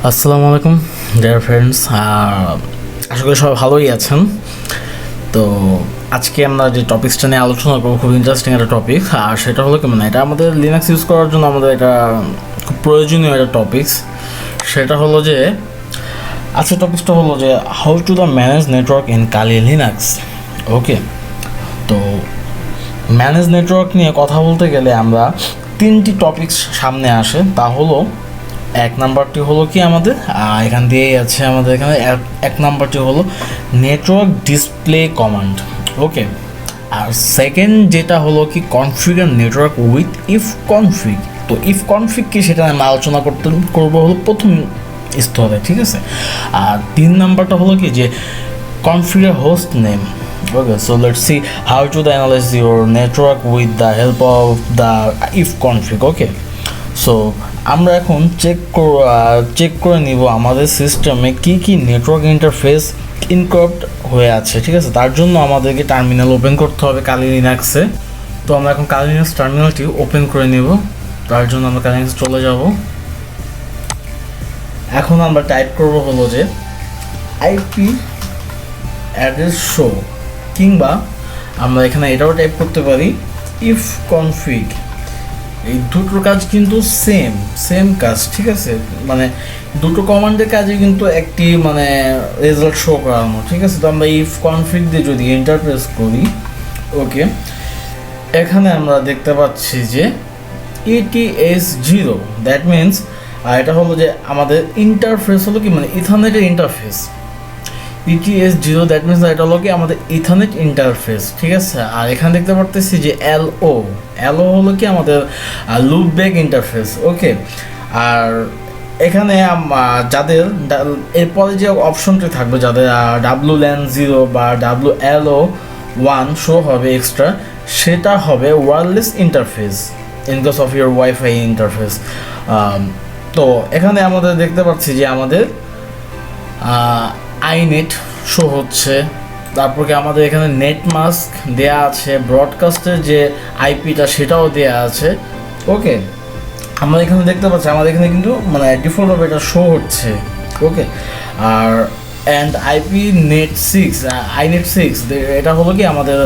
আসসালামু আলাইকুম dear friends, আশা করি সবাই ভালোই আছেন। তো আজকে আমরা যে টপিকসটা নিয়ে আলোচনা করবো খুব ইন্টারেস্টিং একটা টপিক, আর সেটা হলো কি এটা আমাদের লিনাক্স ইউজ করার জন্য আমাদের এটা খুব প্রয়োজনীয় একটা টপিকস। সেটা হলো যে আজকের টপিকসটা হলো যে how to the manage network in Kali Linux. Okay, তো ম্যানেজ নেটওয়ার্ক নিয়ে কথা বলতে গেলে আমরা তিনটি টপিকস সামনে আসে। তা হলো এক নাম্বারটি হলো কি আমাদের এখান দিয়েই আছে, আমাদের এখানে এক নাম্বারটি হলো নেটওয়ার্ক ডিসপ্লে কমান্ড। ওকে, আর সেকেন্ড যেটা হলো কি configure network with if config. তো ইফ কনফিগ কি সেটা আমি আলোচনা করবো হলো প্রথম স্তরে, ঠিক আছে। আর তিন নাম্বারটা হলো কি যে configure host name. Okay, so let's see how to analyze your network with the help of the if config. Okay, so আমরা এখন চেক করে নিব আমাদের সিস্টেমে কি নেটওয়ার্ক ইন্টারফেস ইনকরাপ্ট হয়ে আছে, ঠিক আছে। তার জন্য আমাদেরকে টার্মিনাল ওপেন করতে হবে কালি লিনাক্সে। তো আমরা এখন কালি লিনাক্স টার্মিনালটি ওপেন করে নিব। তার জন্য আমরা কালি লিনাক্স চলে যাব। এখন আমরা টাইপ করব হলো যে আইপি অ্যাড্রেস শো, কিংবা আমরা এখানে এটাও টাইপ করতে পারি ইফ কনফিগ। এই দুটোর কাজ কিন্তু সেম কাজ, ঠিক আছে। মানে দুটো কমান্ডের কাজে কিন্তু একটি রেজাল্ট শো করানো, ঠিক আছে। তো আমরা ইফ কনফিগ দিয়ে যদি ইন্টারপ্রেস করি, ওকে, এখানে আমরা দেখতে পাচ্ছি যে ETS0, দ্যাট মিনস এটা হলো যে আমাদের ইন্টারফেস হলো কি ইথারনেটের ইন্টারফেস। ETS0 দ্যাট মিনস এটা হলো কি আমাদের ইথারনেট ইন্টারফেস, ঠিক আছে। আর এখানে দেখতে পারতেছি যে LO হলো কি আমাদের লুপব্যাক ইন্টারফেস। ওকে, আর এখানে যাদের এরপরে যে অপশনটি থাকবে, যাদের WLAN 0 বা WLO1 শো হবে এক্সট্রা, সেটা হবে wireless interface in case of your wifi interface. তো এখানে আমাদের দেখতে পাচ্ছি যে আমাদের আইনেট শো হচ্ছে, তারপর কি আমাদের এখানে নেট মাস্ক দেয়া আছে, ব্রডকাস্টের যে আইপিটা সেটাও দেয়া আছে। ওকে, আমরা এখানে দেখতে পাচ্ছি আমাদের এখানে কিন্তু ডিফল্টভাবে এটা শো হচ্ছে। ওকে, আর অ্যান্ড আইপি নেট 6 আইনেট 6 এটা হলো কি আমাদের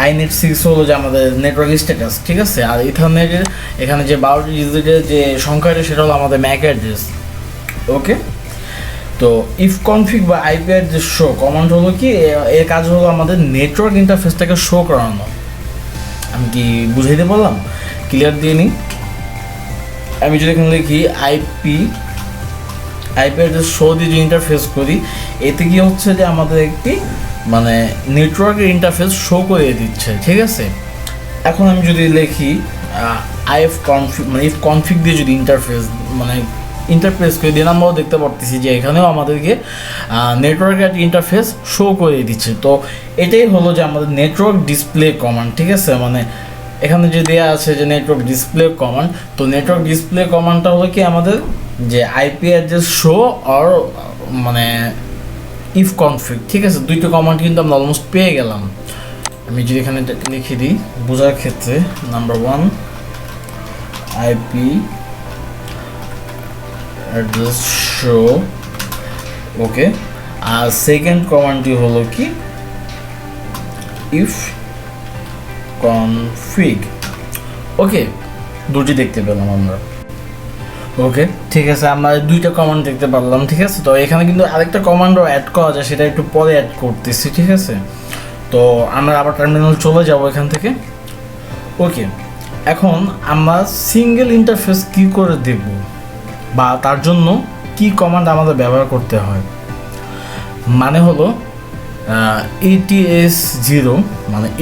আইনেট 6 হলো যে আমাদের নেটওয়ার্ক স্ট্যাটাস, ঠিক আছে। আর ইথারনেটের এখানে যে 12টি ডিজিটের যে সংখ্যাটা সেটা হলো আমাদের ম্যাক অ্যাড্রেস। ওকে, তো ইফ কনফিগ বা আইপি অ্যাড্রেস শো কমান্ড হলো কি এর কাজ হলো আমাদের নেটওয়ার্ক ইন্টারফেসটাকে শো করানো। আমি কি বুঝাইতে পারলাম? ক্লিয়ার দিয়ে নিই। আমি যদি এখানে লিখি আইপি অ্যাড্রেস শো দিয়ে যে ইন্টারফেস করি, এতে কি হচ্ছে যে আমাদের একটি নেটওয়ার্কের ইন্টারফেস শো করে দিচ্ছে, ঠিক আছে। এখন আমি যদি লিখি ইফ কনফিগ দিয়ে যদি ইন্টারফেস করে দিন, আমরাও দেখতে পারতেছি যে এখানেও আমাদেরকে নেটওয়ার্কের ইন্টারফেস শো করে দিচ্ছে। তো এটাই হলো যে আমাদের নেটওয়ার্ক ডিসপ্লে কমান্ড, ঠিক আছে। এখানে যে দেওয়া আছে যে নেটওয়ার্ক ডিসপ্লে কমান্ড, তো নেটওয়ার্ক ডিসপ্লে কমান্ডটা হলো কি আমাদের যে আইপি অ্যাড্রেস শো আর ইফ কনফিগ, ঠিক আছে। দুইটা কমান্ড কিন্তু আমরা অলমোস্ট পেয়ে গেলাম। আমি যদি এখানে লিখে দিই বোঝার ক্ষেত্রে, নাম্বার 1 আইপি অ্যাড্রেস শো, ওকে, আর সেকেন্ড কমান্ডটি হলো কি ইফ কনফিগ। ওকে, দুটি দেখতে পেলাম আমরা। ওকে, ঠিক আছে, আমরা দুইটা কমান্ড দেখতে পারলাম, ঠিক আছে। তো এখানে কিন্তু আরেকটা কমান্ডও অ্যাড করা যায়, সেটা একটু পরে অ্যাড করতেছি, ঠিক আছে। তো আমরা আবার টার্মিনাল চলে যাব এখান থেকে। ওকে, এখন আমরা সিঙ্গেল ইন্টারফেস কি করে দেখব বা তার জন্য কি কমান্ড আমাদের ব্যবহার করতে হয়, হলো ETS0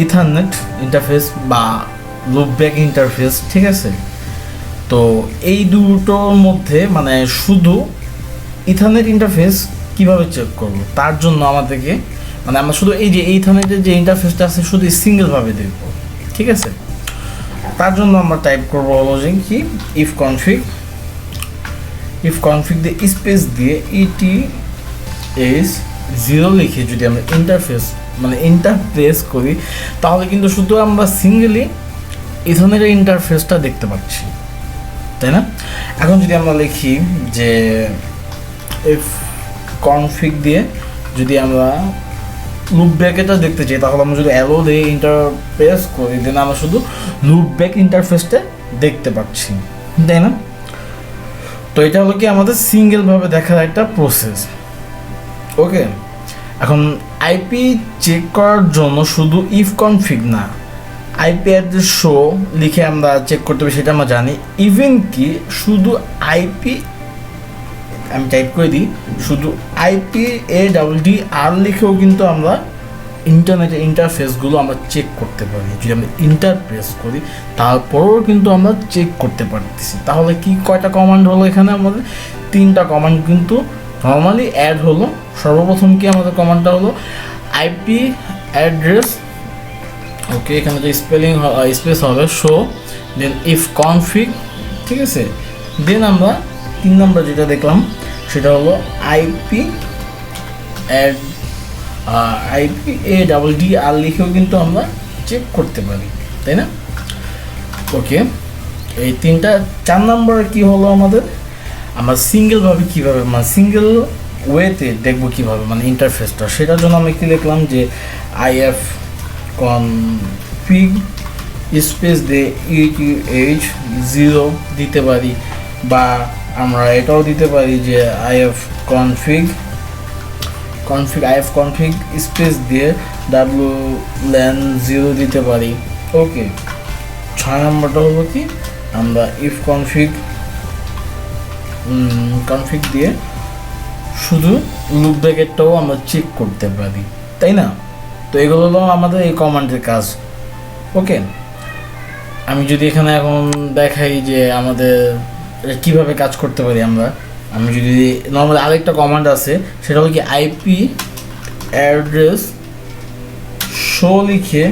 ইথারনেট ইন্টারফেস বা লুপব্যাক ইন্টারফেস, ঠিক আছে। তো এই দুটোর মধ্যে শুধু ইথারনেট ইন্টারফেস কিভাবে চেক করব, তার জন্য আমাদেরকে আমরা শুধু এই যে ইথারনেটের যে ইন্টারফেসটা আছে শুধু সিঙ্গেলভাবে দেখব, ঠিক আছে। তার জন্য আমরা টাইপ করবো হলো যে কি ইফ কনফিগ দিয়ে স্পেস দিয়ে ETS0 লিখে যদি আমরা ইন্টারফেস করি, তাহলে কিন্তু শুধু আমরা সিঙ্গেলি ইথারনেটের ইন্টারফেসটা দেখতে পাচ্ছি, তাই না। এখন যদি আমরা লিখি যে if config দিয়ে যদি আমরা লুপ ব্যাক এটা দেখতে চাই, তাহলে আমরা যদি অ্যালো দিয়ে ইন্টারফেস করি, দেন আমরা শুধু লুপ ব্যাক ইন্টারফেসটা দেখতে পাচ্ছি, তাই না? তো এটা হলো কি আমাদের সিঙ্গেলভাবে দেখার একটা প্রসেস। ওকে, এখন আইপি চেক করার জন্য শুধু ইফ কনফিগ না, আইপি অ্যাড্রেস শো লিখে আমরা চেক করতে হবে, সেটা আমরা জানি। ইভেন কি শুধু আইপি, আমি টাইপ করে দিই, শুধু আইপি ADDR লিখেও কিন্তু আমরা ইন্টারনেটের ইন্টারফেসগুলো আমরা চেক করতে পারি। যদি আমরা ইন্টারপ্রেস করি তারপরেও কিন্তু আমরা চেক করতে পারতেছি। তাহলে কি কয়টা কমান্ড হলো এখানে? আমাদের 3টা কমান্ড কিন্তু নর্মালি অ্যাড হলো। সর্বপ্রথম কি আমাদের কমান্ডটা হলো আইপি অ্যাড্রেস, ওকে, এখানে যে স্পেস হবে শো, দেন ইফ কনফিগ, ঠিক আছে। দেন আমরা 3 নম্বর যেটা দেখলাম সেটা হলো আইপি ADDR লিখেও কিন্তু আমরা চেক করতে পারি, তাই না? ওকে, এই 3টা। 4 নম্বর কি হলো আমাদের, আমরা সিঙ্গেলভাবে কীভাবে, মানে সিঙ্গেল ওয়েতে দেখবো কীভাবে, মানে ইন্টারফেসটা, সেটার জন্য আমি কি লিখলাম যে IF config স্পেস দিয়ে ETH0 দিতে পারি, বা আমরা এটাও দিতে পারি যে IF config স্পেস দিয়ে WLAN 0 দিতে পারি। ওকে, 6 নম্বরটা হলো কি আমরা if config দিয়ে শুধু লুপ ব্র্যাকেটটাও আমরা চেক করতে পারি, তাই না? তো এগুলো হলো আমাদের এই কমান্ডের কাজ। ওকে, আমি যদি এখানে এখন দেখাই যে আমাদের কিভাবে কাজ করতে পারি আমি যদি নর্মালি আরেকটা কমান্ড আছে, সেটা হলো কি আইপি অ্যাড্রেস শো লিখে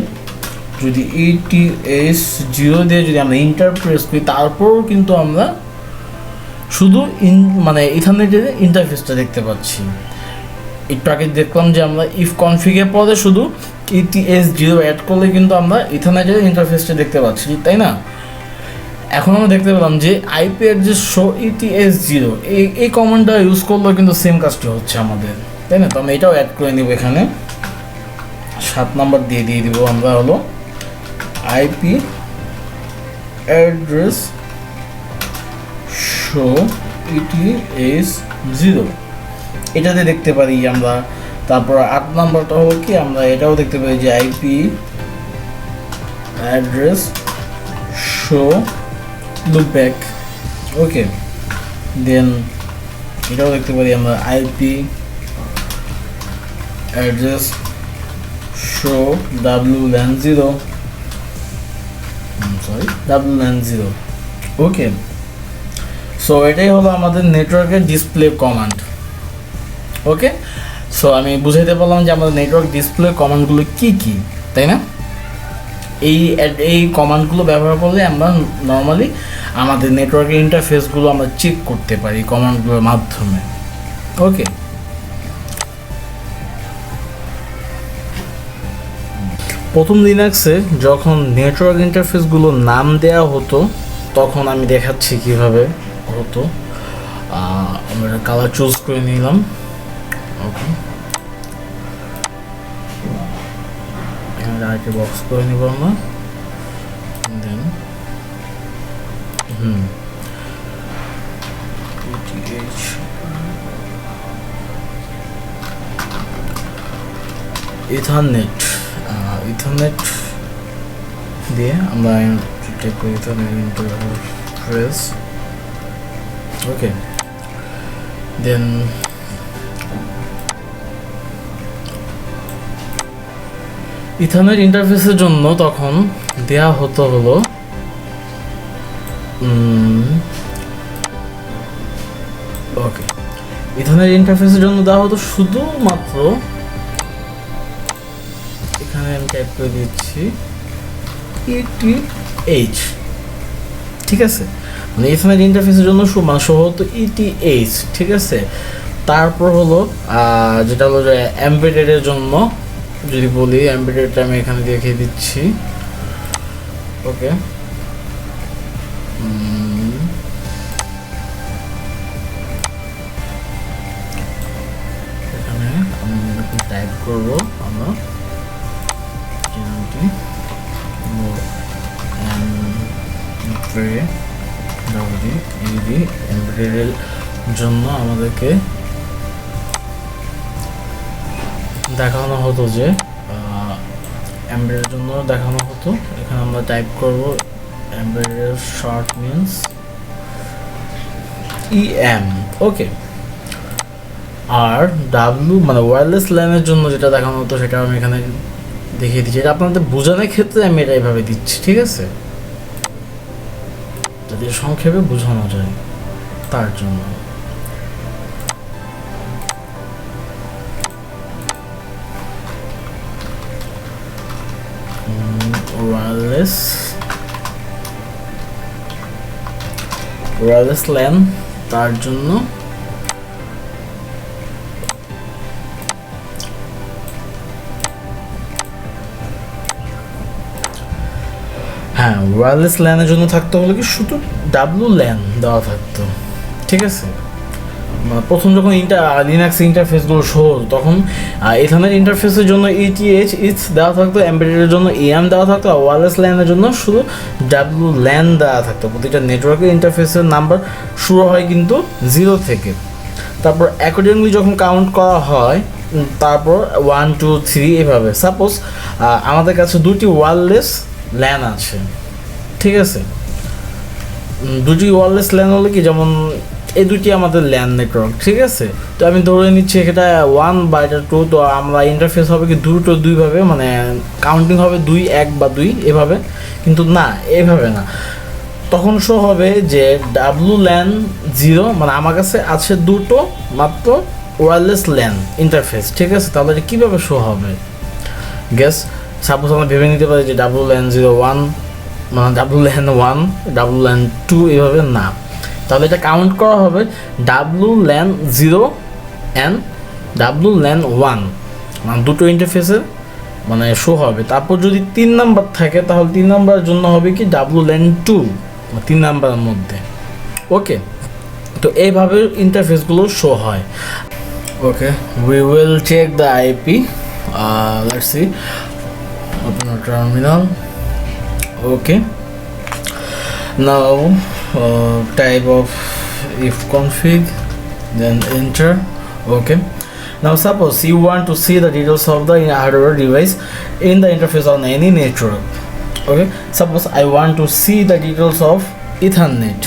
যদি ETH0 দিয়ে যদি আমরা ইন্টারপ্রেস করি, তারপরও কিন্তু আমরা শুধু মানে ইথারনেটের ইন্টারফেসটা দেখতে পাচ্ছি। একটু আগে দেখলাম যে আমরা ইফ কনফিগের পরে শুধু ETH0 অ্যাড করলে কিন্তু আমরা ইথারনেটের ইন্টারফেসটা দেখতে পাচ্ছি, তাই না? এখন আমরা দেখতে পেলাম যে আইপি অ্যাড্রেস শো ETH0, এই কমান্ডটা ইউজ করলেও কিন্তু সেম কাজটি হচ্ছে আমাদের, তাই না? তো আমরা এটাও অ্যাড করে নিব এখানে। 7 নম্বর দিয়ে দিব আমরা হলো আইপি অ্যাড্রেস শো ETH0, এটাতে দেখতে পারি আমরা। তারপর 8 নম্বরটা হলো কি আমরা এটাও দেখতে পারি যে আইপি অ্যাড্রেস শো লুপব্যাক, ওকে। দেন এটাও দেখতে পারি আমরা IP address show WLAN 0, WLAN 0, ওকে। সো এটাই হলো আমাদের নেটওয়ার্কের ডিসপ্লে কমান্ড। ওকে, সো আমি বুঝাইতে পারলাম যে আমাদের নেটওয়ার্ক ডিসপ্লে কমান্ডগুলো কি কি, তাই না? এই কমান্ডগুলো ব্যবহার করলে আমরা নর্মালি আমাদের নেটওয়ার্কের ইন্টারফেসগুলো আমরা চেক করতে পারি কমান্ডগুলোর মাধ্যমে। ওকে, প্রথম লিনাক্সে যখন নেটওয়ার্ক ইন্টারফেসগুলো নাম দেওয়া হতো, তখন আমি দেখাচ্ছি কিভাবে হতো। আমরা কালার চুজ করে নিলাম। ওকে, এখানে আরেকটি বক্স করে নিব আমরা। দেন ইথারনেট দিয়ে আমরা টাইপ করি ইন্টারফেস। ওকে, দেন ইথারনেট ইন্টারফেসের জন্য তখন দেয়া হতো হলো ওকে, ইথারনেট ইন্টারফেসের জন্য দেওয়া হতো শুধুমাত্র, এখানে আমি টাইপ করে দিচ্ছি ETH, ঠিক আছে? মানে ইথারনেট ইন্টারফেসের জন্য মানে শো হতো ETH, ঠিক আছে? তারপর হলো যেটা হলো যে এমবেডেডের জন্য যদি বলি, এমবেডেডটা আমি এখানে দেখিয়ে দিচ্ছি। ওকে, টাইপ করব আমরা এমব্রয়ডারির জন্য আমাদেরকে দেখানো হতো যে এমব্রয়ডারির জন্য দেখানো হতো। এখানে আমরা টাইপ করব এমব্রয়ডারি শর্ট মিনস EM। ওকে, আর ডাব্লু মানে ওয়্যারলেস ল্যানের জন্য যেটা দেখানো হতো সেটা আমি এখানে দেখিয়ে দিচ্ছি। এটা আপনাদের বোঝানোর ক্ষেত্রে আমি এটা এইভাবে দিচ্ছি, ঠিক আছে, যাতে সংক্ষেপে বোঝানো যায় তার জন্য। ওয়্যারলেস ল্যান তার জন্য হ্যাঁ, ওয়্যারলেস ল্যানের জন্য থাকতে হলে কি শুধু ডাব্লু ল্যান দেওয়া থাকতো, ঠিক আছে। মানে প্রথম যখন লিনাক্স ইন্টারফেসগুলো শো হতো তখন এখানের ইন্টারফেসের জন্য ETH ইটস দেওয়া থাকতো, এমবেডেডের জন্য EM দেওয়া থাকতো, আর ওয়্যারলেস ল্যানের জন্য শুধু ডাব্লু ল্যান দেওয়া থাকতো। প্রতিটা নেটওয়ার্কের ইন্টারফেসের নাম্বার শুরু হয় কিন্তু 0 থেকে। তারপর অ্যাকর্ডিংলি যখন কাউন্ট করা হয় তারপর 1 2 3 এভাবে। সাপোজ আমাদের কাছে দুটি ওয়্যারলেস ল্যান আছে, ঠিক আছে। দুটি ওয়্যারলেস ল্যান হলে কি, যেমন এই দুটি আমাদের ল্যান নেটওয়ার্ক, ঠিক আছে। তো আমি ধরে নিচ্ছি এটা 1 বা এটা 2, তো আমরা ইন্টারফেস হবে কি দুইভাবে, মানে কাউন্টিং হবে 2 1 বা 2 এভাবে, কিন্তু না এভাবে না। তখন শো হবে যে ডাব্লু ল্যান 0, মানে আমার কাছে আছে দুটো মাত্র ওয়্যারলেস ল্যান ইন্টারফেস, ঠিক আছে। তাহলে এটা কীভাবে শো হবে গ্যাস? সাপোজ আমরা ভেবে নিতে পারি যে ডাব্লু ল্যান 01, মানে ডাব্লু ল্যান 1 ডাব্লু ল্যান 2 এভাবে না। তাহলে এটা কাউন্ট করা হবে W LAN 0 and W LAN 1, মানে দুটো ইন্টারফেসের মানে শো হবে। তারপর যদি 3 নাম্বার থাকে তাহলে 3 নাম্বারের জন্য হবে কি ডাব্লু ল্যান 2, 3 নাম্বারের মধ্যে। ওকে, তো এইভাবে ইন্টারফেসগুলো শো হয়। Okay, we will check the IP, let's see, open a terminal. Okay, now type of if config, then enter. Okay, now suppose you want to see the details of the hardware device in the interface on any network. Okay, suppose I want to see the details of Ethernet.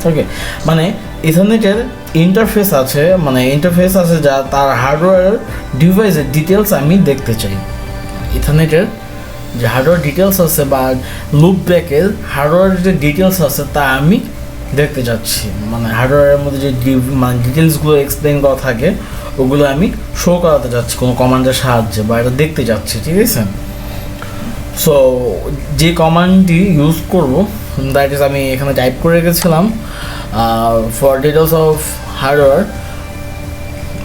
Okay, মানে ইথারনেটের interface আছে, মানে interface আছে যা তার hardware ডিভাইসের details আমি দেখতে চাই। ইথারনেটের যে হার্ডওয়্যার ডিটেলস আছে বা লুপ ব্যাকের হার্ডওয়্যারের যে ডিটেলস আছে তা আমি দেখতে চাচ্ছি, মানে হার্ডওয়্যারের মধ্যে যে মানে ডিটেলসগুলো এক্সপ্লেন করা থাকে ওগুলো আমি শো করাতে যাচ্ছি কোনো কমান্ডের সাহায্যে, বা এটা দেখতে যাচ্ছি, ঠিক আছে। সো যে কমান্ডটি ইউজ করব দ্যাট ইজ আমি এখানে টাইপ করে রেখেছিলাম for details of hardware.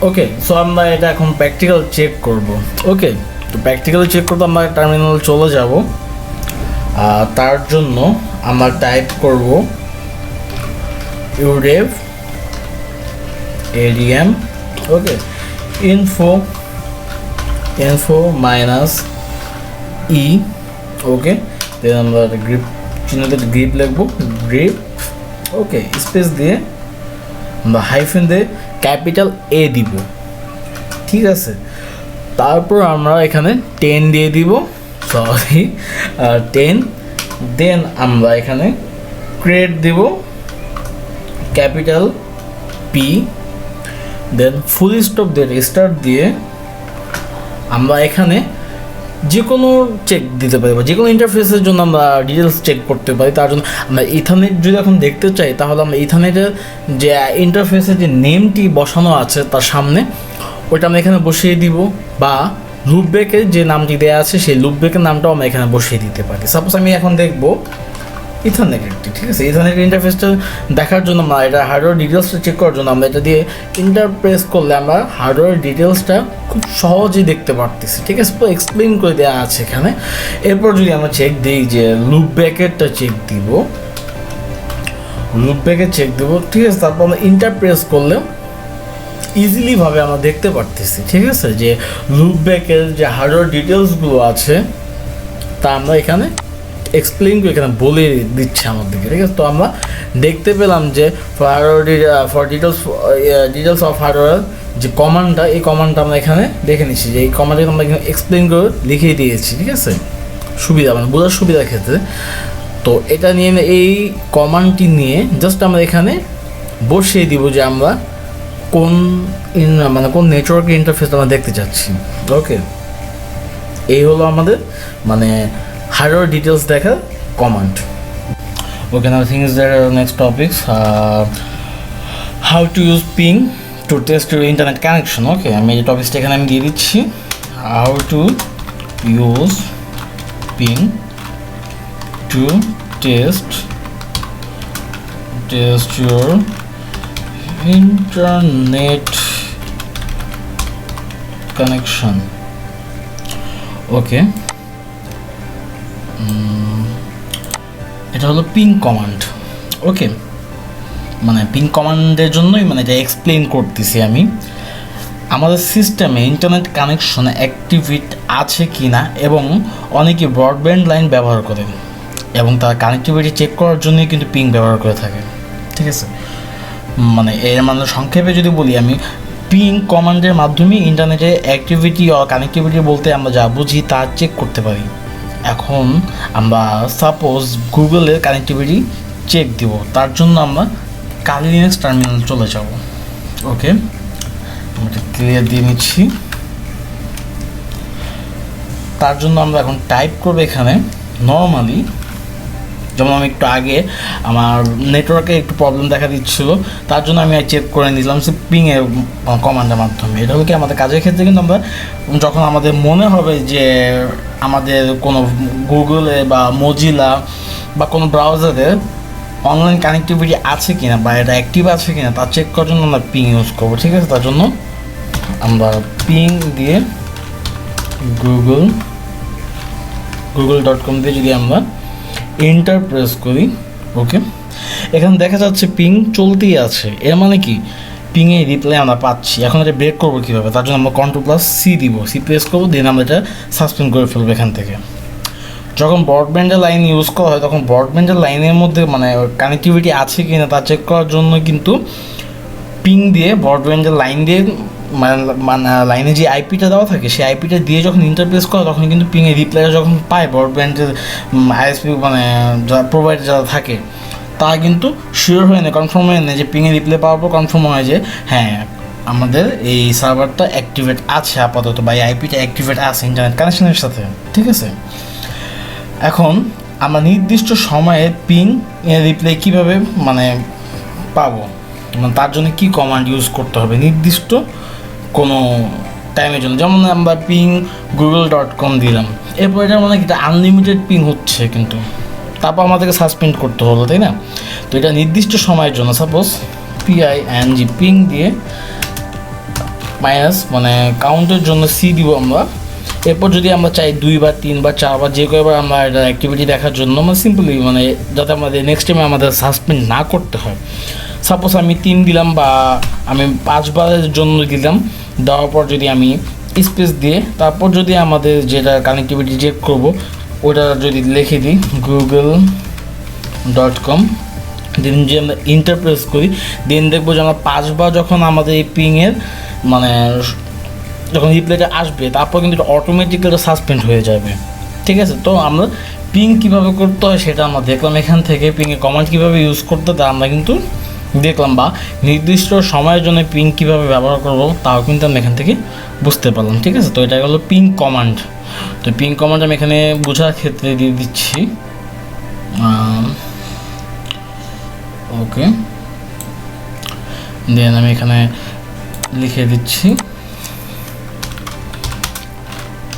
Okay, so আমরা এটা এখন প্র্যাকটিক্যাল চেক করব। ওকে, তো প্র্যাকটিক্যালি চেক করতে আমরা টার্মিনাল চলে যাব। তার জন্য আমরা টাইপ করব udev adm, ওকে, info মাইনাস e, ওকে, দেন আমরা গ্রিপ চিহ্নতে গ্রিপ লিখব, গ্রিপ, ওকে, স্পেস দিয়ে আমরা হাইফেন দিয়ে ক্যাপিটাল A দিব, ঠিক আছে। তারপর আমরা এখানে 10 দিয়ে দিব, সরি 10, দেন আমরা এখানে ক্রিয়েট দিব ক্যাপিটাল P, দেন ফুল স্টপ দিয়ে স্টার্ট দিয়ে আমরা এখানে যে কোনো চেক দিতে পারি, বা যে কোনো ইন্টারফেসের জন্য আমরা ডিটেলস চেক করতে পারি। তার জন্য আমরা ইথারনেট যদি এখন দেখতে চাই তাহলে আমরা ইথারনেটের যে ইন্টারফেসের যে নেমটি বসানো আছে তার সামনে ওইটা আমরা এখানে বসিয়ে দিব, বা লুপব্যাকের যে নামটি দেওয়া আছে সেই লুপব্যাকের নামটাও আমরা এখানে বসিয়ে দিতে পারি। সাপোজ আমি এখন দেখবো ইথারনেটেরটি, ঠিক আছে। ইথারনেটের ইন্টারফেসটা দেখার জন্য আমরা এটা হার্ডওয়্যার ডিটেলসটা চেক করার জন্য আমরা এটা দিয়ে ইন্টার প্রেস করলে আমরা হার্ডওয়্যার ডিটেলসটা খুব সহজেই দেখতে পারতেছি, ঠিক আছে। তো এক্সপ্লেন করে দেওয়া আছে এখানে। এরপর যদি আমরা চেক দিই যে লুপব্যাকেরটা চেক দিব, লুপব্যাকের চেক দেবো, ঠিক আছে। তারপর আমরা ইন্টার প্রেস করলে ইজিলিভাবে আমরা দেখতে পারতেছি, ঠিক আছে, যে লুপব্যাকের যে হার্ডওয়্যার ডিটেলসগুলো আছে তা আমরা এখানে এক্সপ্লেইন করে এখানে বলে দিচ্ছে আমাদেরকে, ঠিক আছে। তো আমরা দেখতে পেলাম যে ফর ডিটেলস অফ হার্ডওয়্যার যে কমান্ডটা, এই কমান্ডটা আমরা এখানে দেখে নিচ্ছি, যে এই কমান্ডটা আমরা এখানে এক্সপ্লেইন করে লিখিয়ে দিয়েছি, ঠিক আছে, সুবিধা মানে বোঝার সুবিধার ক্ষেত্রে। তো এটা নিয়ে এই কমান্ডটি নিয়ে জাস্ট আমরা এখানে বসিয়ে দিব যে আমরা কোন মানে কোন নেটওয়ার্কের ইন্টারফেস আমরা দেখতে চাচ্ছি। ওকে, এই হলো আমাদের মানে হার্ডওয়্যার ডিটেলস দেখার command. Okay, now things that next topics how to use ping to test your internet connection. Okay, আমি এই টপিকসটা এখানে আমি দিয়ে দিচ্ছি, how to use ping to test your internet connection. Okay, এটা হলো পিং কমান্ড। ওকে, মানে পিং কমান্ডের জন্যই মানে এটা এক্সপ্লেইন করতেছি আমি। আমাদের সিস্টেমে ইন্টারনেট কানেকশন অ্যাক্টিভেট আছে কি না, এবং অনেকে ব্রডব্যান্ড লাইন ব্যবহার করে এবং তার কানেক্টিভিটি চেক করার জন্যই কিন্তু পিং ব্যবহার করে থাকে, ঠিক আছে। মানে এর মানে সংক্ষেপে যদি বলি আমি, পিং কমান্ডের মাধ্যমে ইন্টারনেটের অ্যাক্টিভিটি ও কানেক্টিভিটি বলতে আমরা যা বুঝি তা চেক করতে পারি। এখন আমরা সাপোজ গুগলের কানেক্টিভিটি চেক দিব, তার জন্য আমরা কালি লিনাক্স টার্মিনাল চলে যাব। ওকে, আমি এটা ক্লিয়ার দিয়ে নিচ্ছি। তার জন্য আমরা এখন টাইপ করবো এখানে নর্মালি, যেমন আমি একটু আগে আমার নেটওয়ার্কে একটু প্রবলেম দেখা দিচ্ছিল, তার জন্য আমি চেক করে নিলাম সে পিংয়ের কমান্ডের মাধ্যমে। এটা হলো কি আমাদের কাজের ক্ষেত্রে কিন্তু আমরা যখন আমাদের মনে হবে যে আমাদের কোনো গুগলে বা মজিলা বা কোনো ব্রাউজারে অনলাইন কানেক্টিভিটি আছে কিনা বা এটা অ্যাক্টিভ আছে কিনা তা চেক করার জন্য আমরা পিং ইউজ করবো, ঠিক আছে। তার জন্য আমরা পিং দিয়ে google.com দিয়ে যদি আমরা এন্টার প্রেস করি, ওকে, এখানে দেখা যাচ্ছে পিং চলতেই আছে। এর মানে কি পিংয়ে রিপ্লাই আমরা পাচ্ছি। এখন এটা ব্রেক করবো কীভাবে, তার জন্য আমরা Ctrl+C দিব, সি প্রেস করবো, দেন আমরা এটা সাসপেন্ড করে ফেলবো এখান থেকে। যখন ব্রডব্যান্ডের লাইন ইউজ করা হয় তখন ব্রডব্যান্ডের লাইনের মধ্যে মানে কানেক্টিভিটি আছে কি না তা চেক করার জন্য কিন্তু পিং দিয়ে ব্রডব্যান্ডের লাইন দিয়ে মানে লাইনে যে আইপিটা দেওয়া থাকে সেই আইপিটা দিয়ে যখন ইন্টারপ্রেস করে তখন কিন্তু পিংয়ের রিপ্লাইটা যখন পায় ব্রডব্যান্ডের আইএসপি মানে যারা প্রোভাইডার যারা থাকে তারা কিন্তু শিওর হয়ে নেয়, কনফার্ম হয়ে নেয় যে পিংয়ের রিপ্লাই পাওয়ার পর কনফার্ম হয় যে হ্যাঁ আমাদের এই সার্ভারটা অ্যাক্টিভেট আছে আপাতত, বা এই আইপিটা অ্যাক্টিভেট আছে ইন্টারনেট কানেকশনের সাথে, ঠিক আছে। এখন আমরা নির্দিষ্ট সময়ে পিং এর রিপ্লাই কীভাবে মানে পাবো, মানে তার জন্য কী কমান্ড ইউজ করতে হবে নির্দিষ্ট কোনো টাইমের জন্য। যেমন আমরা পিং google.com দিলাম, এরপর এটা মানে এটা আনলিমিটেড পিং হচ্ছে, কিন্তু তারপর আমাদেরকে সাসপেন্ড করতে হলো, তাই না। তো এটা নির্দিষ্ট সময়ের জন্য, সাপোজ PING পিং দিয়ে মাইনাস মানে কাউন্টের জন্য সি দিব আমরা। এরপর যদি আমরা চাই 2 বা 3 বা 4 বা যে কয়বার আমরা এটা অ্যাক্টিভিটি দেখার জন্য আমরা সিম্পলি মানে যাতে আমাদের নেক্সট টাইমে আমাদের সাসপেন্ড না করতে হয়, সাপোজ আমি 3 দিলাম বা আমি 5 বারের জন্য দিলাম, দেওয়ার পর যদি আমি স্পেস দিয়ে তারপর যদি আমাদের যেটা কানেক্টিভিটি চেক করবো ওটা যদি লিখে দিই google.com, দেন যে আমরা ইন্টারপ্রেস করি, দেন দেখবো যে আমরা 5 বার যখন আমাদের এই পিংয়ের মানে যখন রিপ্লাইটা আসবে তারপর কিন্তু এটা অটোমেটিক্যালি সাসপেন্ড হয়ে যাবে, ঠিক আছে। তো আমরা পিং কীভাবে করতে হয় সেটা আমরা দেখলাম এখান থেকে, পিংয়ে কমান্ড কীভাবে ইউজ করতে তা আমরা কিন্তু দেখলাম, বা নির্দিষ্ট সময়ের জন্য পিং কীভাবে ব্যবহার করবো তাও কিন্তু আমরা এখান থেকে বুঝতে পারলাম, ঠিক আছে। তো এটা হলো পিং কমান্ড। তো পিং কমান্ড আমি এখানে বোঝার ক্ষেত্রে দিয়ে দিচ্ছি, ওকে, দেন আমি এখানে লিখে দিচ্ছি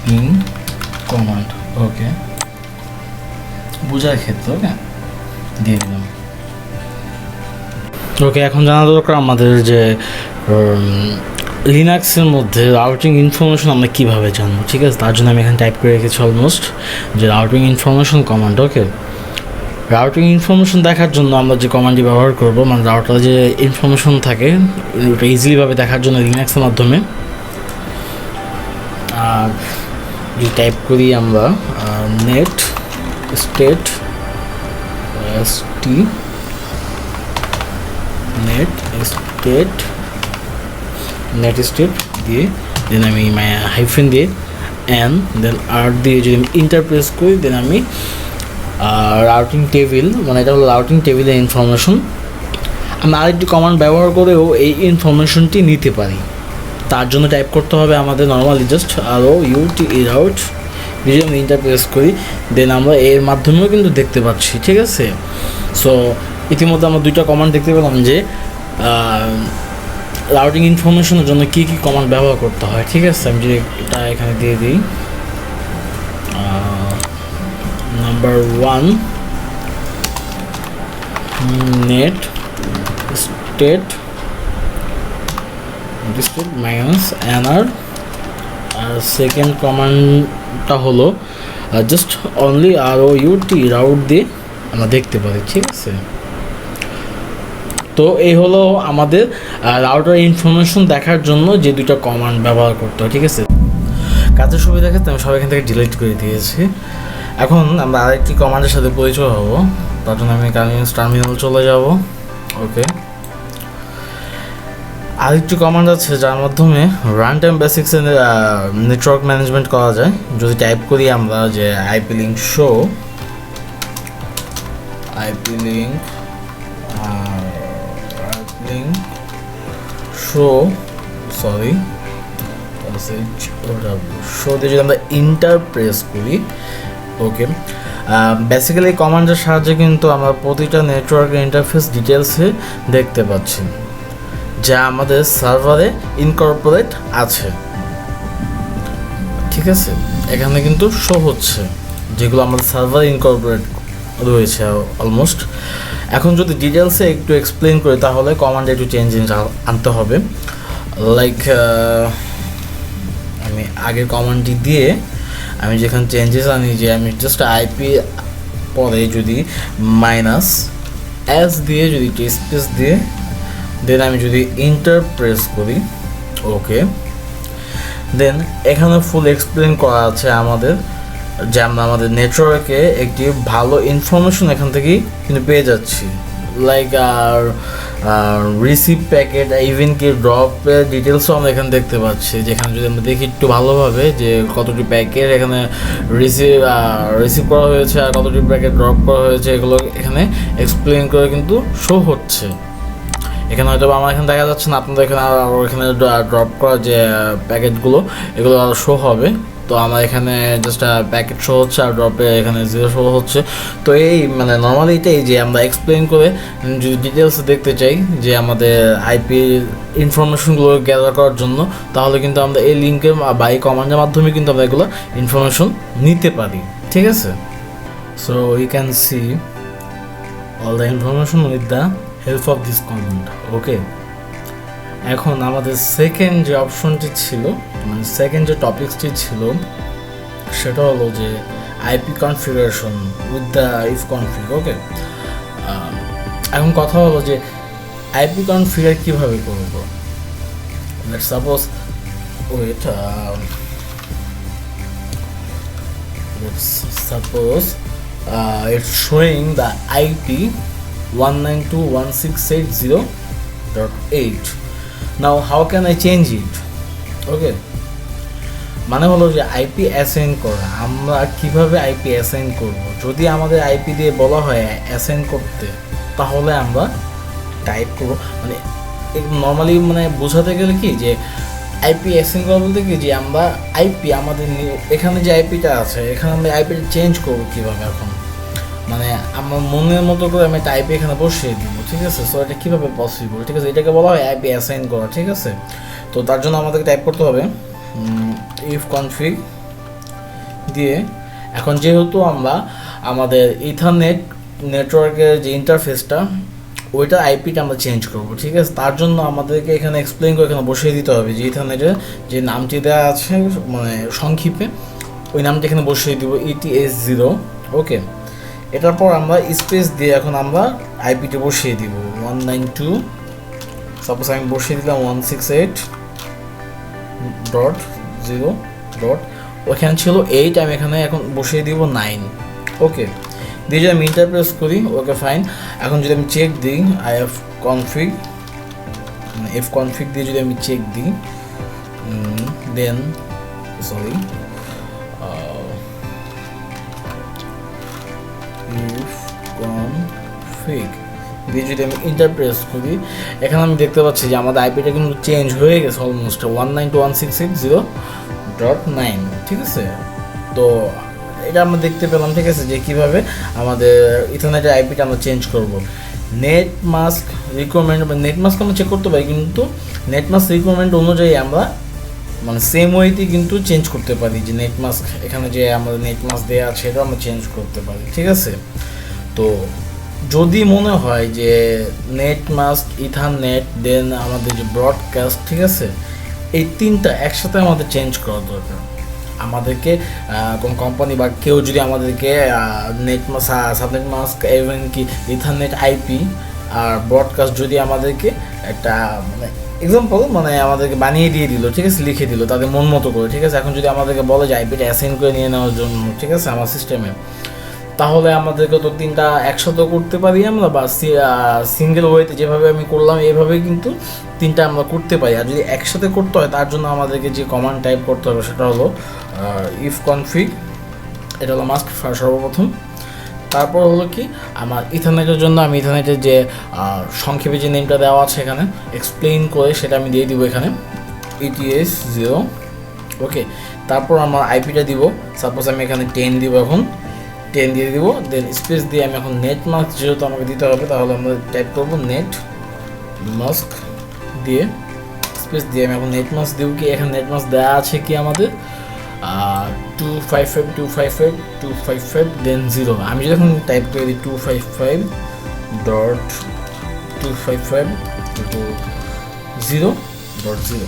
পিং কমান্ড, ওকে, বোঝার ক্ষেত্রে, ওকে, দিয়ে দিলাম। ওকে, এখন জানা দরকার আমাদের যে লিনাক্সের মধ্যে রাউটিং ইনফরমেশন আমরা কীভাবে জানবো, ঠিক আছে। তার জন্য আমি এখানে টাইপ করে রেখেছি অলমোস্ট যে রাউটিং ইনফরমেশন কমান্ড, ওকে। রাউটিং ইনফরমেশন দেখার জন্য আমরা যে কমান্ডটি ব্যবহার করব, মানে রাউটারে যে ইনফরমেশন থাকে ওটা ইজিলিভাবে দেখার জন্য লিনাক্সের মাধ্যমে যে টাইপ করি আমরা নেট স্টেট নেট স্টেট দিয়ে দেন আমি হাইফেন দিয়ে অ্যান দেন আর দিয়ে যদি আমি ইন্টারপ্রেস করি দেন আমি রাউটিং টেবিল, মানে এটা হলো রাউটিং টেবিলের ইনফরমেশন। আমি আরেকটি কমান্ড ব্যবহার করেও এই ইনফরমেশনটি নিতে পারি। তার জন্য টাইপ করতে হবে আমাদের নর্মালি জাস্ট route যদি আমি ইন্টারপ্রেস করি দেন আমরা এর মাধ্যমেও কিন্তু দেখতে পাচ্ছি, ঠিক আছে। সো ইতিমধ্যে আমরা দুইটা কমান্ড দেখতে পেলাম যে রাউটিং ইনফরমেশনের জন্য কী কী কমান্ড ব্যবহার করতে হয়, ঠিক আছে। আমি যদি এটা এখানে দিয়ে দিই number 1 netstat minus NR, আর সেকেন্ড কমান্ডটা হলো জাস্ট অনলি রাউট দিয়ে আমরা দেখতে পারি, ঠিক আছে। তো এই হলো আমাদের রাউটার ইনফরমেশন দেখার জন্য যে দুটো কমান্ড ব্যবহার করতে হয়, ঠিক আছে। কাজের সুবিধা ক্ষেত্রে আমি সব এখান থেকে ডিলিট করে দিয়েছি। এখন আমরা আরেকটি কমান্ডের সাথে পরিচয় হব। তার জন্য আমি টার্মিনাল চলে যাব। ওকে, আরেকটি কমান্ড আছে যার মাধ্যমে রান টাইম বেসিক্সের নেটওয়ার্ক ম্যানেজমেন্ট করা যায়। যদি টাইপ করি আমরা যে আইপি লিঙ্ক শো দিয়ে যদি আমরা ইন্টারপ্রেস করি, ওকে, বেসিক্যালি এই কমান্ডের সাহায্যে কিন্তু আমরা প্রতিটা নেটওয়ার্কের ইন্টারফেস ডিটেলসে দেখতে পাচ্ছি যা আমাদের সার্ভারে ইনকর্পোরেট আছে, ঠিক আছে। এখানে কিন্তু শো হচ্ছে যেগুলো আমাদের সার্ভারে ইনকর্পোরেট রয়েছে অলমোস্ট। এখন যদি ডিটেলসে একটু এক্সপ্লেন করি তাহলে কমান্ডে একটু চেঞ্জ আনতে হবে। লাইক আমি আগের কমান্ডটি দিয়ে আমি যেখানে চেঞ্জেস আনি যে আমি জাস্ট আইপি পরে যদি মাইনাস এস দিয়ে যদি স্পেস দিয়ে দেন আমি যদি ইন্টারপ্রেস করি, ওকে, দেন এখানে ফুল এক্সপ্লেন করা আছে আমাদের যে আমরা আমাদের নেটওয়ার্কে একটি ভালো ইনফরমেশন এখান থেকেই কিন্তু পেয়ে যাচ্ছি। লাইক আর রিসিভ প্যাকেট ইভেন কি ড্রপের ডিটেলসও আমরা এখানে দেখতে পাচ্ছি, যেখানে যদি আমরা দেখি একটু ভালোভাবে যে কতটি প্যাকেট এখানে রিসিভ করা হয়েছে আর কতটি প্যাকেট ড্রপ করা হয়েছে, এগুলো এখানে এক্সপ্লেন করে কিন্তু শো হচ্ছে। এখানে হয়তো আমার এখানে দেখা যাচ্ছে না, আপনাদের এখানে আরও এখানে ড্রপ করা যে প্যাকেটগুলো এগুলো আরও শো হবে। তো আমার এখানে জাস্ট প্যাকেট শো হচ্ছে আর ড্রপে এখানে 0 শো হচ্ছে। তো এই মানে নর্মালি এটাই যে আমরা এক্সপ্লেন করে যদি ডিটেলস দেখতে চাই যে আমাদের আইপি ইনফরমেশনগুলো গ্যাদার করার জন্য, তাহলে কিন্তু আমরা এই লিঙ্কের বা এই কমান্ডের মাধ্যমে কিন্তু আমরা এগুলো ইনফরমেশন নিতে পারি, ঠিক আছে। So you can see all the information with the help of this command, okay. এখন আমাদের সেকেন্ড যে অপশনটি ছিল, মানে সেকেন্ড যে টপিকসটি ছিল সেটা হলো যে IP configuration with the ifconfig, okay. এখন কথা হলো যে আইপি কনফিগার কীভাবে করব। Let's suppose it's showing the IP 192.168.0.8. Now how can I change it? Okay, মানে হলো যে আইপি অ্যাসাইন করা। আমরা কিভাবে আইপি অ্যাসাইন করব? যদি আমাদের আইপি দিয়ে বলা হয় অ্যাসাইন করতে, তাহলে আমরা টাইপ করব। মানে নর্মালি মানে বোঝাতে গেলে কি যে আইপি অ্যাসাইন করা বলতে কি যে আমরা আইপি আমাদের এখানে যে আইপিটা আছে এখানে আমরা আইপিটা চেঞ্জ করবো কীভাবে। এখন মানে আমার মনের মতো করে আমি একটা আইপি এখানে বসিয়ে দিব, ঠিক আছে। সো এটা কীভাবে পসিবল, ঠিক আছে, এটাকে বলা হয় আইপি অ্যাসাইন করা, ঠিক আছে। তো তার জন্য আমাদেরকে টাইপ করতে হবে ইফ কনফিগ দিয়ে। এখন যেহেতু আমরা আমাদের ইথারনেট নেটওয়ার্কের যে ইন্টারফেসটা ওইটা আইপিটা আমরা চেঞ্জ করবো, ঠিক আছে। তার জন্য আমাদেরকে এখানে এক্সপ্লেন করে এখানে বসিয়ে দিতে হবে যে ইথারনেটের যে নামটি দেওয়া আছে মানে সংক্ষেপে ওই নামটি এখানে বসিয়ে দিব ETS0, ওকে। এটার পর আমরা স্পেস দিয়ে এখন আমরা আইপিটি বসিয়ে দিব 192, সাপোজ আমি বসিয়ে দিলাম 168.0. ওখানে ছিল 8, আমি এখানে এখন বসিয়ে দিব 9. ওকে, দিয়ে যদি আমি ইন্টার প্রেস করি, ওকে ফাইন। এখন যদি আমি চেক দিই IF config, F config দিয়ে যদি আমি চেক দিই, দেন সরি if config দিয়ে যদি আমি ইন্টার প্রেস করি, এখানে আমি দেখতে পাচ্ছি যে আমাদের আইপিটা কিন্তু চেঞ্জ হয়ে গেছে অলমোস্ট 192.168.0.9, ঠিক আছে। তো এটা আমরা দেখতে পেলাম, ঠিক আছে, যে কীভাবে আমাদের ইথারনেটের আইপিটা আমরা চেঞ্জ করব। নেট মাস্ক রিকোয়ারমেন্ট বা নেট মাস্ক আমরা চেক করতে পারি, কিন্তু নেট মাস্ক রিকোয়ারমেন্ট অনুযায়ী আমরা মানে সেম ওয়েতে কিন্তু চেঞ্জ করতে পারি, যে নেট মাস্ক এখানে যে আমাদের নেট মাস্ক দেওয়া আছে সেটাও আমরা চেঞ্জ করতে পারি, ঠিক আছে। তো যদি মনে হয় যে নেট মাস্ক, ইথারনেট, দেন আমাদের যে ব্রডকাস্ট, ঠিক আছে, এই তিনটা একসাথে আমাদের চেঞ্জ করা দরকার। আমাদেরকে কোন কোম্পানি বা কেউ যদি আমাদেরকে নেট মাস্ক, সাবনেট মাস্ক, এবং কি ইথারনেট আইপি আর ব্রডকাস্ট যদি আমাদেরকে একটা মানে এক্সাম্পল মানে আমাদেরকে বানিয়ে দিয়ে দিল, ঠিক আছে, লিখে দিল তাদের মন মতো করে, ঠিক আছে। এখন যদি আমাদেরকে বলে যে আইপিটা অ্যাসাইন করে নিয়ে নেওয়ার জন্য, ঠিক আছে, আমার সিস্টেমে, তাহলে আমাদেরকে তো তিনটা একসাথেও করতে পারি আমরা, বা সিঙ্গেল ওয়েতে যেভাবে আমি করলাম এইভাবে কিন্তু তিনটা আমরা করতে পারি। আর যদি একসাথে করতে হয় তার জন্য আমাদেরকে যে কমান্ড টাইপ করতে হবে সেটা হলো if config, এটা হলো মাস্ক সর্বপ্রথম। তারপর হলো কি আমার ইথারনেটের জন্য আমি ইথারনেটের যে সংক্ষেপে যে নেমটা দেওয়া আছে এখানে এক্সপ্লেইন করে সেটা আমি দিয়ে দিব এখানে ETS 0। ওকে, তারপর আমার আইপিটা দিব, সাপোজ আমি এখানে 10 দিব, এখন 10 দিয়ে দিব, দেন স্পেস দিয়ে আমি এখন নেট মাস্ক যেহেতু আমাকে দিতে হবে, তাহলে আমরা টাইপ করব নেট মাস্ক দিয়ে স্পেস দিয়ে আমি এখন নেট মাস্ক দিব। কি এখানে নেট মাস্ক দেওয়া আছে কি আমাদের 255.255.255 দেন 0। আমি যদি এখন টাইপ করে দিই 255.255.0.0,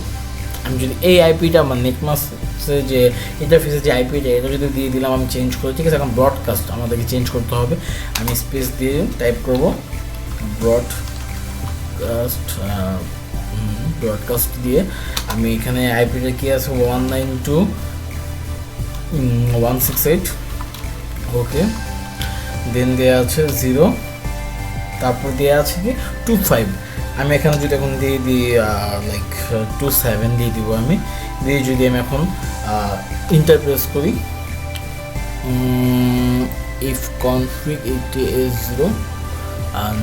আমি যদি এই আইপিটা আমার নেটমাস্কের যে ইন্টারফেসের যে আইপিটা এটা যদি দিয়ে দিলাম, আমি চেঞ্জ করি, ঠিক আছে। এখন ব্রডকাস্ট আমাদেরকে চেঞ্জ করতে হবে, আমি স্পেস দিয়ে টাইপ করব ব্রডকাস্ট দিয়ে আমি এখানে আইপিটা কি আছে 192.168, ওকে, দেন দেওয়া আছে 0, তারপর দেওয়া আছে কি 25। আমি এখানে যদি এখন দিয়ে দিই লাইক 27 দিয়ে দিব, আমি দিয়ে যদি আমি এখন ইন্টারপ্রেস করি if config ETS0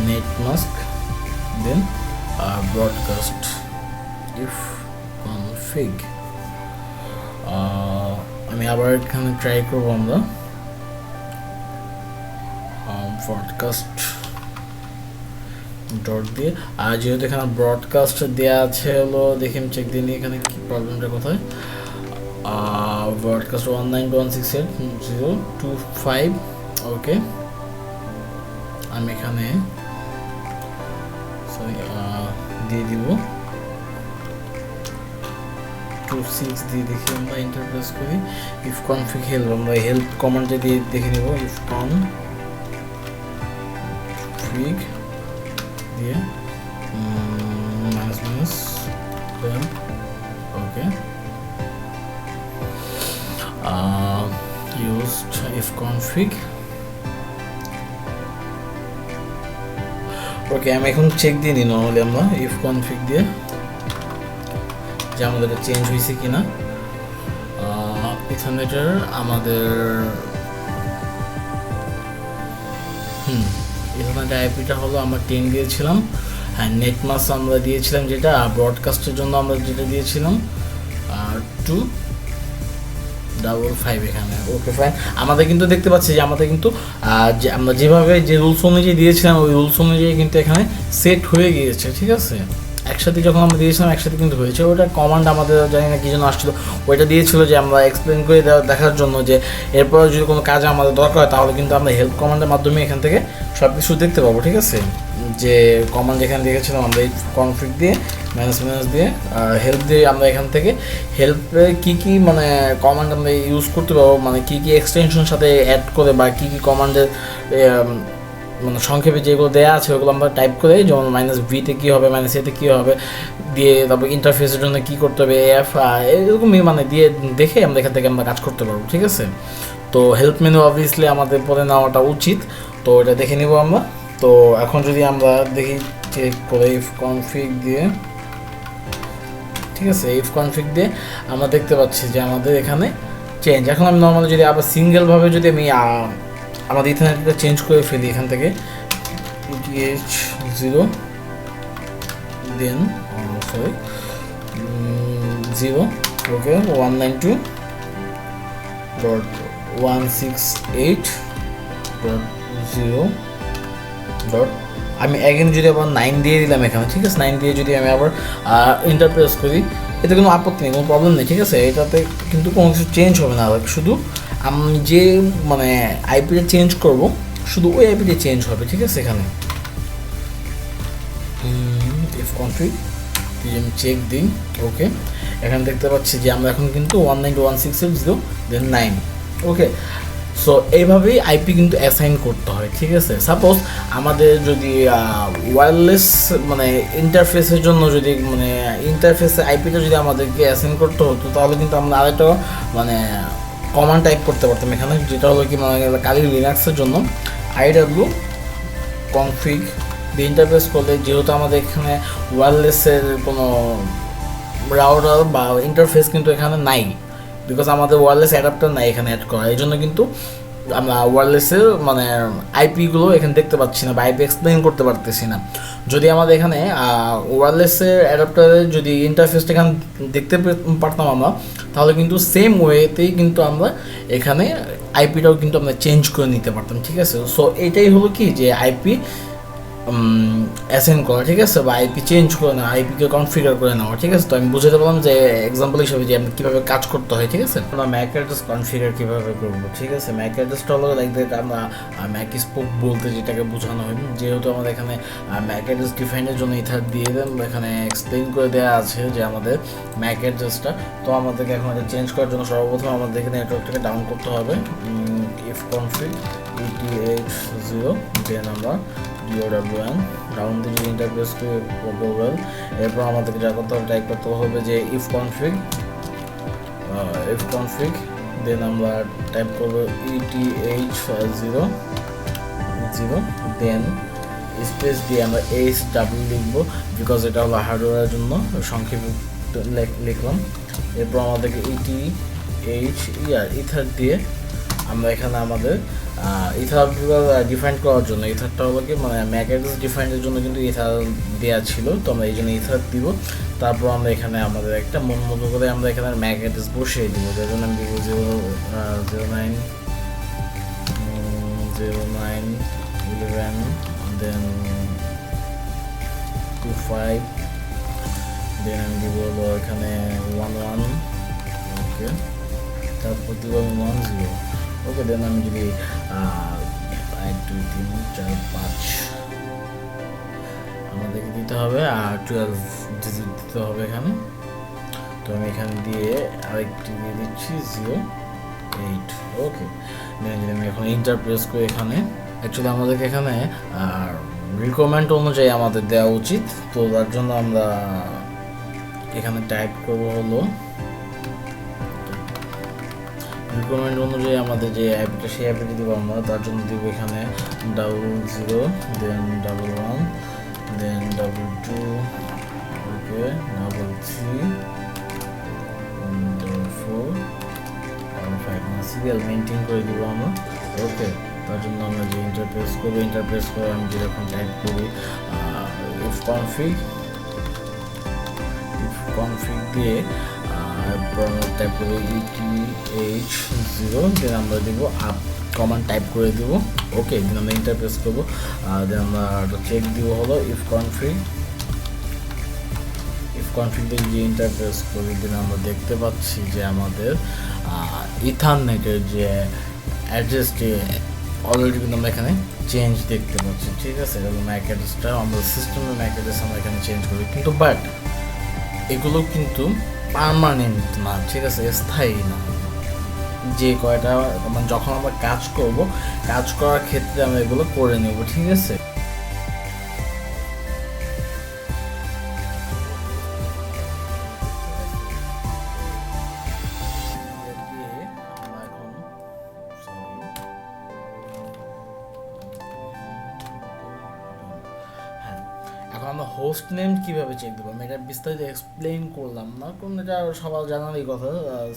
net mask then broadcast if config, আমি আবার এখানে ট্রাই করবো আমরা ব্রডকাস্ট ডট দিয়ে। আর যেহেতু এখানে ব্রডকাস্ট দেওয়া আছে হলো, দেখি আমি চেক দিয়ে নিই এখানে কি প্রবলেমটা কোথায়। ব্রডকাস্ট 192.168.0.25, ওকে, আমি এখানে দিয়ে দিব 26 দিয়ে দেখি আমরা ইন্টারপ্রেস করি if config help, আমরা হেল্প কমান্ডে দিয়ে দেখে নিব if config দিয়ে মাইনাস দেন okay used if config, okay. আমি এখন চেক দিয়ে নিই নর্মালি আমরা if config দিয়ে যে আমাদের চেঞ্জ হয়েছে কিনা। ইথারনেটের আমাদের ইথারনেটের আইপিটা হলো আমরা 10 দিয়েছিলাম, হ্যাঁ, নেট মাস্ক আমরা দিয়েছিলাম যেটা, ব্রডকাস্টের জন্য আমরা যেটা দিয়েছিলাম 255 এখানে, ওকে ফাইন। আমাদের কিন্তু দেখতে পাচ্ছি যে আমাদের কিন্তু যে আমরা যেভাবে যে রুলস অনুযায়ী দিয়েছিলাম ওই রুলস অনুযায়ী কিন্তু এখানে সেট হয়ে গিয়েছে, ঠিক আছে। একসাথে যখন আমরা দিয়েছিলাম একসাথে কিন্তু হয়েছে। ওটা কমান্ড আমাদের জানি না কী জন্য আসছিলো, ওইটা দিয়েছিল যে আমরা এক্সপ্লেন করে দেখার জন্য যে এরপর যদি কোনো কাজ আমাদের দরকার হয় তাহলে কিন্তু আমরা হেল্প কমান্ডের মাধ্যমে এখান থেকে সব কিছু দেখতে পাবো, ঠিক আছে। যে কমান্ড যেখানে দেখেছিলাম আমরা এই কনফিগ দিয়ে ম্যানেজ দিয়ে হেল্প দিয়ে আমরা এখান থেকে হেল্পে কী কী মানে কমান্ড আমরা ইউজ করতে পারবো, মানে কী কী এক্সটেনশন সাথে অ্যাড করে বা কী কী কমান্ডের মানে সংক্ষেপে যেগুলো দেওয়া আছে ওগুলো আমরা টাইপ করে, যেমন -v-তে কী হবে, -a-তে কী হবে দিয়ে, তারপর ইন্টারফেসের জন্য কী করতে হবে, এফ এরকমই মানে দিয়ে দেখে আমরা এখান থেকে আমরা কাজ করতে পারবো। ঠিক আছে, তো হেল্প মেনু অবভিয়াসলি আমাদের পরে নেওয়াটা উচিত, তো এটা দেখে নিব আমরা। তো এখন যদি আমরা দেখি চেক করে ইফ কনফিগ দিয়ে, ঠিক আছে, ইফ কনফিগ দিয়ে আমরা দেখতে পাচ্ছি যে আমাদের এখানে চেঞ্জ। এখন আমি নর্মালি যদি আবার সিঙ্গেলভাবে যদি আমি আমাদের ইথারনেটটা চেঞ্জ করে ফেলি এখান থেকে ETH0 দেন সরি 0 ওকে 192.168.0 আমি অ্যাগেন যদি আবার 9 দিয়ে দিলাম এখানে, ঠিক আছে, 9 দিয়ে যদি আমি আবার ইন্টারপ্রেস করি, এতে কোনো আপত্তি নেই, কোনো প্রবলেম নেই। ঠিক আছে, এটাতে কিন্তু কোনো কিছু চেঞ্জ হবে না, শুধু আমি যে মানে আইপিটা চেঞ্জ করব শুধু ওই আইপিটা চেঞ্জ হবে। ঠিক আছে, এখানে ইফ কনফিগ আমি চেক দিই, ওকে, এখানে দেখতে পাচ্ছি যে আমরা এখন কিন্তু 192.168.0.9 ওকে। সো এইভাবেই আইপি কিন্তু অ্যাসাইন করতে হয়। ঠিক আছে, সাপোজ আমাদের যদি ওয়্যারলেস মানে ইন্টারফেসের জন্য যদি মানে ইন্টারফেসে আইপিটা যদি আমাদেরকে অ্যাসাইন করতে হতো, তাহলে কিন্তু আমরা আরেকটা মানে কমান্ড টাইপ করতে পারতাম এখানে, যেটা হলো কি মানে কালি লিনাক্সের জন্য IW কনফিগ দিয়ে ইন্টারফেস করলে, যেহেতু আমাদের এখানে ওয়্যারলেসের কোনো রাউটার বা ইন্টারফেস কিন্তু এখানে নাই, বিকজ আমাদের ওয়্যারলেস অ্যাডাপ্টার নাই এখানে অ্যাড করা, এই জন্য কিন্তু আমরা ওয়্যারলেসের মানে আইপিগুলো এখানে দেখতে পাচ্ছি না বা আইপি এক্সপ্লেন করতে পারতেছি না। যদি আমাদের এখানে ওয়্যারলেসের অ্যাডাপ্টারের যদি ইন্টারফেসটা এখানে দেখতে পারতাম আমরা, তাহলে কিন্তু সেম ওয়েতেই কিন্তু আমরা এখানে আইপিটাও কিন্তু আমরা চেঞ্জ করে নিতে পারতাম। ঠিক আছে, সো এটাই হলো কি যে আইপি অ্যাসাইন করা, ঠিক আছে, বা আইপি চেঞ্জ করে নেওয়া, আইপিকে কনফিগার করে নেওয়া। ঠিক আছে, তো আমি বুঝাতে পারলাম যে এক্সাম্পল হিসেবে যে আমরা কীভাবে কাজ করতে হয়। ঠিক আছে, আমরা ম্যাক অ্যাড্রেস কনফিগার কীভাবে করবো। ঠিক আছে, ম্যাক অ্যাড্রেসটা হলো লাইক দ্যাট আমরা ম্যাক স্পোক বলতে যেটাকে বোঝানো হয়, যেহেতু আমাদের এখানে ম্যাক অ্যাড্রেস ডিফাইনের জন্য ইথার দিয়ে দেন, এখানে এক্সপ্লেন করে দেওয়া আছে যে আমাদের ম্যাক অ্যাড্রেসটা, তো আমাদেরকে এখন এটা চেঞ্জ করার জন্য সর্বপ্রথম আমাদেরকে নেটওয়ার্কটাকে ডাউন করতে হবে। ইফ কনফিগ ETH0 দেন আমরা DOWN রাউন্ড দিয়ে যদি ইন্টারপ্রেস করে বলবেন, এরপর আমাদেরকে যা করতে হবে টাইপ করতে হবে যে ইফ কনফিগ দেন আমরা টাইপ করবো ETH0 দেন স্পেস দিয়ে আমরা HW লিখবো, বিকজ এটা হলো হার্ডওয়্যারের জন্য সংক্ষেপে লিখলাম। এরপর আমাদেরকে ইথার দিয়ে আমরা এখানে আমাদের ইথার ডিফাইন করার জন্য, ইথারটা হলো কি মানে ম্যাক অ্যাড্রেস ডিফাইনের জন্য কিন্তু ইথার দেওয়া ছিল, তো আমরা এই জন্য ইথার দিব। তারপর আমরা এখানে আমাদের একটা মন মতো করে আমরা এখানে ম্যাক অ্যাড্রেস বসিয়ে দিব, যার জন্য আমি দিব 0.9.0.9.11 দেন 25 দেন আমি দিব হলো এখানে 11 ওকে, তারপর দিব আমি 10 ওকে, দেন আমি যদি 1 2 3 4 5 আমাদেরকে দিতে হবে আর 12 ডিজিট দিতে হবে এখানে, তো আমি এখানে দিয়ে আরেকটি দিয়ে দিচ্ছি 08 ওকে। দেন যদি আমি এখন ইন্টার প্রেস করি, এখানে অ্যাকচুয়ালি আমাদেরকে এখানে রিকমেন্ড অনুযায়ী আমাদের দেওয়া উচিত, তো তার জন্য আমরা এখানে টাইপ করবো হলো রিকমেন্ড অনুযায়ী আমাদের যে অ্যাপটা সেই অ্যাপে দিব আমরা, তার জন্য দিব এখানে 00 দেন 11 দেন 22 ওকে 33 4 5 সিরিয়াল মেনটেন করে দিব আমরা ওকে। তার জন্য আমরা যে ইন্টারপ্রেস করে আমি যেরকম টাইপ করি ইফ কনফিগ দিয়ে টাইপ করবো ETH0 দেন আমরা দিব আপ কমান্ড টাইপ করে দিব ওকে, দেন আমরা ইন্টারপ্রেস করবো, দেন আমরা চেক দিব হলো ইফ কনফিগ দিয়ে যে ইন্টারপ্রেস করি, দেন আমরা দেখতে পাচ্ছি যে আমাদের ইথারনেটের যে অ্যাড্রেসটি অলরেডি কিন্তু আমরা এখানে চেঞ্জ দেখতে পাচ্ছি, ঠিক আছে। এবং ম্যাক অ্যাড্রেসটা আমরা সিস্টেমের ম্যাক অ্যাড্রেস আমরা এখানে চেঞ্জ করি, কিন্তু বাট এগুলো কিন্তু পার্মানেন্ট না, ঠিক আছে, স্থায়ী না। যে কয়টা মানে যখন আমরা কাজ করব, কাজ করার ক্ষেত্রে আমরা এগুলো করে নেব, ঠিক আছে। এখন আমরা হোস্ট নেম কীভাবে চেক দেবো, আমি এটা বিস্তারিত এক্সপ্লেইন করলাম না, কারণ এটা সবার জানারই কথা।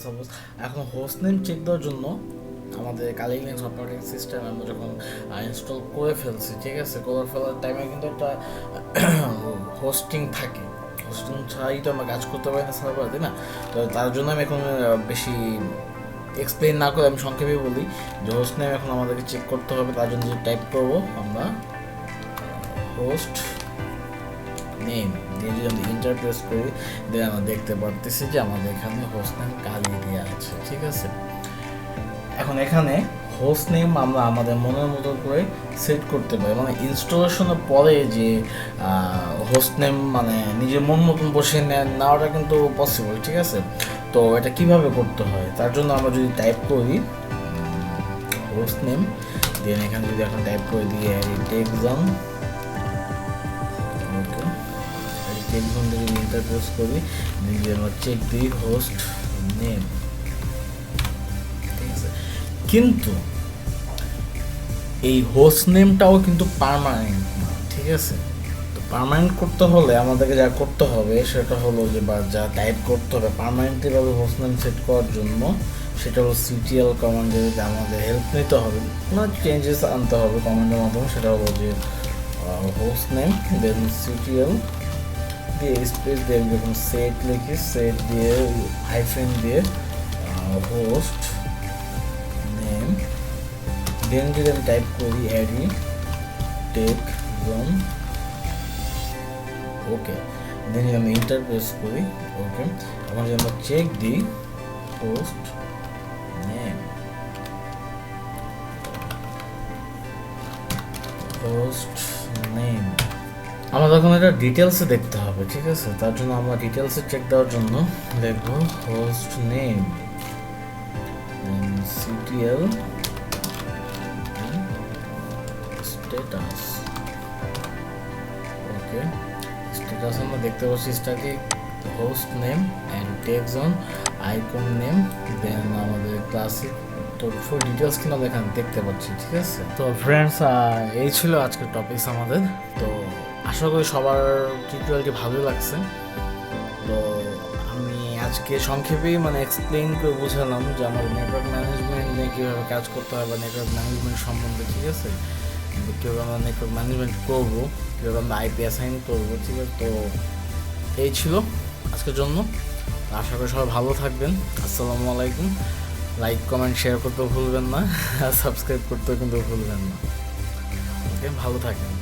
সাপোজ এখন হোস্ট নেম চেক দেওয়ার জন্য আমাদের কালি লিনাক্স অপারেটিং সিস্টেম আমরা যখন ইনস্টল করে ফেলছি, ঠিক আছে, করে ফেলার টাইমে কিন্তু একটা হোস্টিং থাকে। হোস্টিং ছাড়াই তো আমরা কাজ করতে পারি না সার্ভার, তাই না? তো তার জন্য আমি এখন বেশি এক্সপ্লেইন না করে আমি সংক্ষেপে বলি যে হোস্ট নেম এখন আমাদেরকে চেক করতে হবে। তার জন্য টাইপ করবো আমরা হোস্ট নেম দিয়ে যদি আমরা ইন্টারপ্রেস করি, দিয়ে আমরা দেখতে পারতেছি যে আমাদের এখানে হোস্ট নেম কালি দেওয়া আছে, ঠিক আছে। এখন এখানে হোস্ট নেম আমরা আমাদের মনের মতো করে সেট করতে পারি, মানে ইনস্টলেশনের পরে যে হোস্ট নেম মানে নিজের মন মতন বসিয়ে নেওয়াটা কিন্তু পসিবল, ঠিক আছে। তো এটা কিভাবে করতে হয়, তার জন্য আমরা যদি টাইপ করি হোস্ট নেম, দেন এখানে যদি এখন টাইপ করে দিয়ে টেক্সট টেক্সট যদি ইন্টারপ্রেস করি, নিজে আমরা চেক দিই হোস্ট নেম, ঠিক আছে। কিন্তু এই হোস্ট নেমটাও কিন্তু পার্মানেন্ট না, ঠিক আছে। তো পার্মানেন্ট করতে হলে আমাদেরকে যা করতে হবে সেটা হলো যে বা যা টাইপ করতে হবে পার্মানেন্টলিভাবে হোস্ট নেম সেট করার জন্য, সেটা হলো সিটিএল কমান্ডে আমাদের হেল্প নিতে হবে, মানে চেঞ্জেস আনতে হবে কমান্ডের মাধ্যমে। সেটা হলো যে হোস্ট নেম দেন সিটিএল দিয়ে স্পেস দিয়ে যখন সেট লিখি, সেট দিয়ে হাইফেন দিয়ে হোস্ট নেম, দেন যদি আমি টাইপ করি অ্যাডি টেক জোন, ওকে, দেন যদি আমি ইন্টারপ্রেস করি, ওকে, এখন যদি আমরা চেক দিই হোস্ট নেম, হোস্ট নেম, আমাদের এখন এটা ডিটেলসে দেখতে হবে, ঠিক আছে। তার জন্য আমরা ডিটেলসে চেক দেওয়ার জন্য দেখবো hostnamectl status, okay, status আমরা দেখতে পাচ্ছি static host name and text on icon name, then আমাদের ক্লাসিক, তো ফুল ডিটেলস কিন্তু আমরা এখানে দেখতে পাচ্ছি, ঠিক আছে। তো ফ্রেন্ডস, এই ছিল আজকের টপিকস আমাদের। তো আশা করি সবার টিউটোরিয়ালটি ভালো লাগছে। তো আমি আজকে সংক্ষেপেই মানে এক্সপ্লেইন করে বোঝালাম যে আমার নেটওয়ার্ক ম্যানেজমেন্ট নিয়ে কীভাবে কাজ করতে হয় বা নেটওয়ার্ক ম্যানেজমেন্ট সম্বন্ধে, ঠিক আছে। কীভাবে আমরা নেটওয়ার্ক ম্যানেজমেন্ট করবো, কীভাবে আমরা আইপি অ্যাসাইন করবো, ঠিক আছে। তো এই ছিল আজকের জন্য। আশা করি সবাই ভালো থাকবেন। আসসালামু আলাইকুম। লাইক কমেন্ট শেয়ার করতেও ভুলবেন না, আর সাবস্ক্রাইব করতেও কিন্তু ভুলবেন না। ওকে, ভালো থাকবেন।